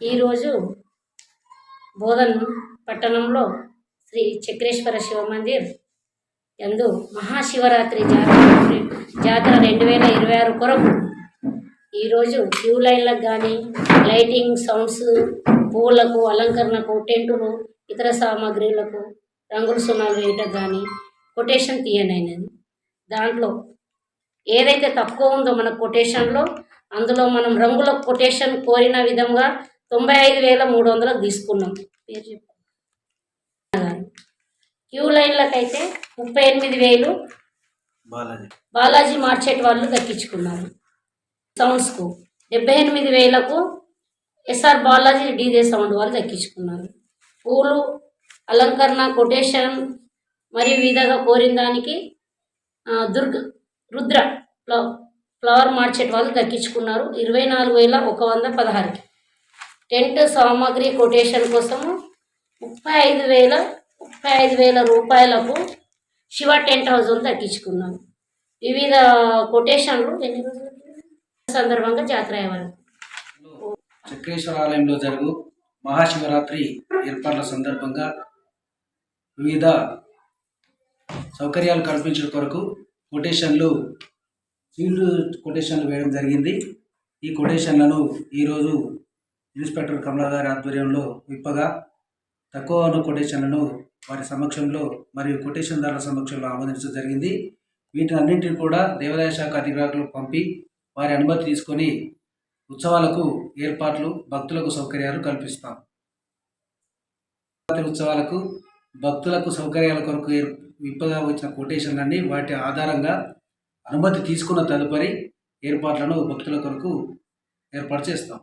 ఈరోజు బోధన్ పట్టణంలో శ్రీ చక్రేశ్వర శివ మందిర్ యందు మహాశివరాత్రి జాతర 2026 కొరకు ఈరోజు క్యూ లైన్లకు కానీ లైటింగ్ సౌండ్స్ పువ్వులకు అలంకరణకు టెంటులు ఇతర సామాగ్రిలకు రంగుల సున్నాలు వేయటం కానీ కొటేషన్ తీయనైనది. దాంట్లో ఏదైతే తక్కువ ఉందో మన కొటేషన్లో అందులో మనం రంగుల కొటేషన్ కోరిన విధంగా 95,300 తీసుకున్నాం. పేరు చెప్పు. క్యూ లైన్లకైతే 38,000 బాలాజీ మార్చెట్ వాళ్ళు దక్కించుకున్నారు. సౌండ్స్కు 78,000కు ఎస్ఆర్ బాలాజీ డీజే సౌండ్ వాళ్ళు దక్కించుకున్నారు. పూలు అలంకరణ కొటేషన్ మరియు విధంగా కోరిన దానికి రుద్ర ఫ్లవర్ మార్చెట్ వాళ్ళు దక్కించుకున్నారు 24,116. టెంట్ సామాగ్రి కొటేషన్ కోసము 35,000 రూపాయలకు శివ టెంట్ హౌస్ దక్కించుకున్నారు. వివిధ కొటేషన్లు ఎన్ని రోజులు సందర్భంగా జాతర వరకు చక్రేశ్వర ఆలయంలో జరుగు మహాశివరాత్రి ఏర్పాట్ల సందర్భంగా వివిధ సౌకర్యాలు కల్పించడం కొరకు సీల్డ్ కొటేషన్లు వేయడం జరిగింది. ఈ కొటేషన్లను ఈరోజు ఇన్స్పెక్టర్ కమలా గారి ఆధ్వర్యంలో విప్పగా తక్కువ ఉన్న కొటేషన్లను వారి సమక్షంలో మరియు కొటేషన్దారుల సమక్షంలో ఆమోదించడం జరిగింది. వీటిని అన్నింటినీ కూడా దేవాదాయ శాఖ అధికారులకు పంపి వారి అనుమతి తీసుకొని ఉత్సవాలకు ఏర్పాట్లు భక్తులకు సౌకర్యాలు కల్పిస్తాం. ఉత్సవాలకు భక్తులకు సౌకర్యాల కొరకు విప్పగా వచ్చిన కొటేషన్లన్నీ వాటి ఆధారంగా అనుమతి తీసుకున్న తదుపరి ఏర్పాట్లను భక్తుల కొరకు ఏర్పాటు చేస్తాం.